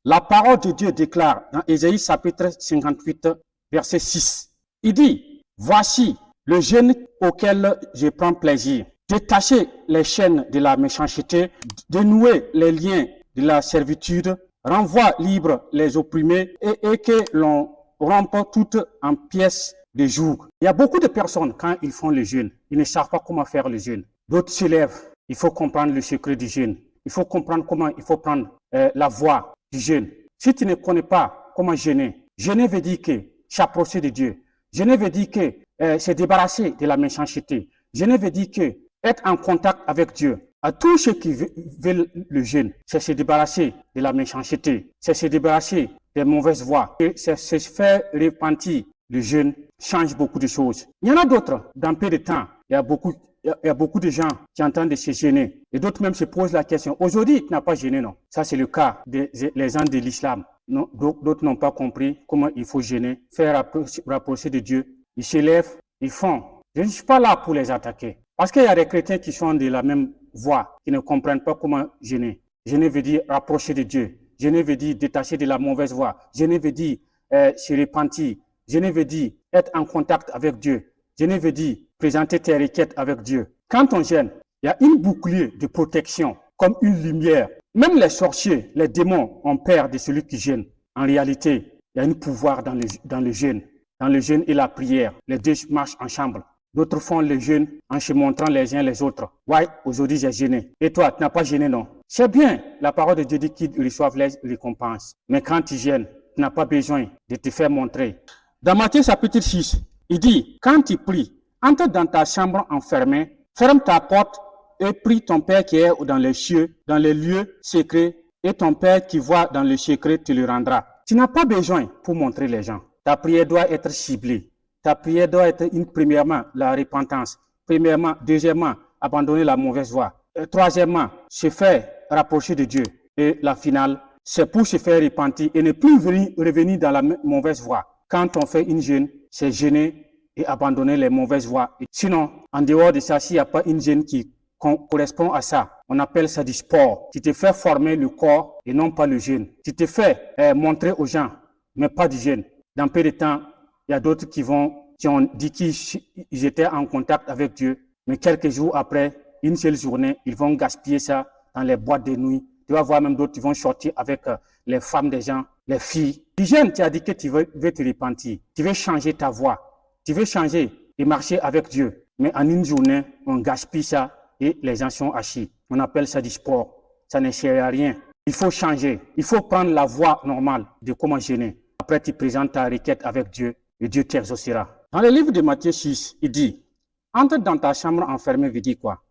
La parole de Dieu déclare dans Ésaïe chapitre 58, verset 6. Il dit, voici le jeûne auquel je prends plaisir. Détacher les chaînes de la méchanceté, dénouer les liens de la servitude, renvoie libre les opprimés et que l'on rompe toutes en pièces de jour. Il y a beaucoup de personnes, quand ils font le jeûne, ils ne savent pas comment faire le jeûne. D'autres se lèvent. Il faut comprendre le secret du jeûne. Il faut comprendre comment il faut prendre la voie du jeûne. Si tu ne connais pas comment jeûner, jeûner veut dire que s'approcher de Dieu. Jeûner veut dire que se débarrasser de la méchanceté. Jeûner veut dire que être en contact avec Dieu. À tous ceux qui veulent le jeûne, c'est se débarrasser de la méchanceté, c'est se débarrasser des mauvaises voies, c'est se faire repentir. Le jeûne change beaucoup de choses. Il y en a d'autres, dans peu de temps, il y a beaucoup de gens qui entendent de se gêner. Et d'autres même se posent la question. Aujourd'hui, tu n'as pas gêné, non? Ça, c'est le cas des gens de l'islam. D'autres n'ont pas compris comment il faut gêner, faire rapprocher de Dieu. Ils se lèvent, ils font. Je ne suis pas là pour les attaquer. Parce qu'il y a des chrétiens qui sont de la même voie, qui ne comprennent pas comment gêner. Gêner veut dire rapprocher de Dieu. Gêner veut dire détacher de la mauvaise voie. Gêner veut dire se repentir. Gêner veut dire être en contact avec Dieu. Gêner veut dire présenter tes requêtes avec Dieu. Quand on gêne, il y a une bouclier de protection, comme une lumière. Même les sorciers, les démons ont peur de celui qui gêne. En réalité, il y a un pouvoir dans le jeûne. Dans le jeûne et la prière, les deux marchent ensemble. D'autres font le jeûne en se montrant les uns les autres. Ouais, aujourd'hui j'ai gêné. Et toi, tu n'as pas gêné, non? C'est bien, la parole de Dieu dit qu'ils reçoivent les récompenses. Mais quand tu gênes, tu n'as pas besoin de te faire montrer. Dans Matthieu chapitre 6, il dit, quand tu pries, entre dans ta chambre enfermée, ferme ta porte et prie ton Père qui est dans les cieux, dans les lieux secrets, et ton Père qui voit dans le secret te le rendra. Tu n'as pas besoin pour montrer les gens. Ta prière doit être ciblée. Ta prière doit être premièrement, la repentance. Premièrement, deuxièmement, abandonner la mauvaise voie. Troisièmement, se faire rapprocher de Dieu. Et la finale, c'est pour se faire repentir et ne plus revenir dans la mauvaise voie. Quand on fait une jeûne, c'est jeûner et abandonner les mauvaises voies. Et sinon, en dehors de ça, s'il n'y a pas une jeûne qui correspond à ça, on appelle ça du sport. Tu te fais former le corps et non pas le jeûne. Tu te fais montrer aux gens, mais pas du jeûne. Dans peu de temps, il y a d'autres qui ont dit qu'ils étaient en contact avec Dieu, mais quelques jours après, une seule journée, ils vont gaspiller ça dans les boîtes de nuit. Tu vas voir même d'autres qui vont sortir avec les femmes des gens, les filles. Tu jeûnes, tu as dit que tu veux te repentir. Tu veux changer ta voie. Tu veux changer et marcher avec Dieu. Mais en une journée, on gaspille ça et les gens sont assis. On appelle ça du sport. Ça ne sert à rien. Il faut changer. Il faut prendre la voie normale de comment jeûner. Après, tu présentes ta requête avec Dieu et Dieu t'exaucera. Dans le livre de Matthieu 6, il dit, entre dans ta chambre enfermée veut dire quoi?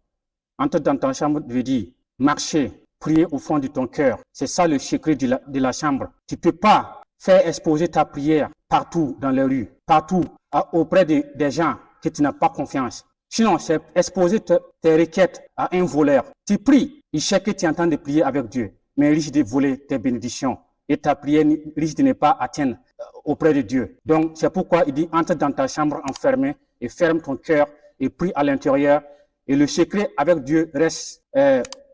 Entre dans ta chambre veut dire marcher, prier au fond de ton cœur. C'est ça le secret de la chambre. Tu ne peux pas faire exposer ta prière partout dans les rues, partout auprès des gens que tu n'as pas confiance. Sinon, c'est exposer tes requêtes à un voleur. Tu pries, il sait que tu es en train de prier avec Dieu, mais il risque de voler tes bénédictions. Et ta prière risque de ne pas atteindre auprès de Dieu. Donc, c'est pourquoi il dit, entre dans ta chambre enfermée et ferme ton cœur et prie à l'intérieur. Et le secret avec Dieu reste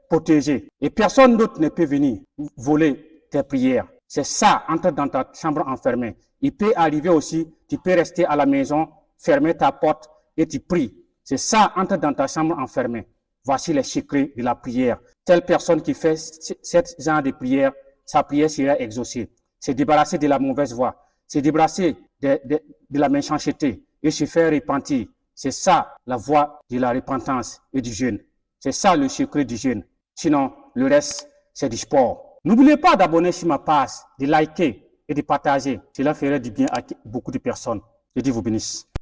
protégé. Et personne d'autre ne peut venir voler tes prières. C'est ça, entre dans ta chambre enfermée. Il peut arriver aussi, tu peux rester à la maison, fermer ta porte et tu pries. C'est ça, entre dans ta chambre enfermée. Voici les secrets de la prière. Telle personne qui fait ce genre de prière, sa prière sera exaucée. Se débarrasser de la mauvaise voie, se débarrasser de la méchanceté et se faire repentir. C'est ça la voie de la repentance et du jeûne. C'est ça le secret du jeûne. Sinon, le reste, c'est du sport. N'oubliez pas d'abonner sur ma page, de liker et de partager. Cela ferait du bien à beaucoup de personnes. Que Dieu vous bénisse.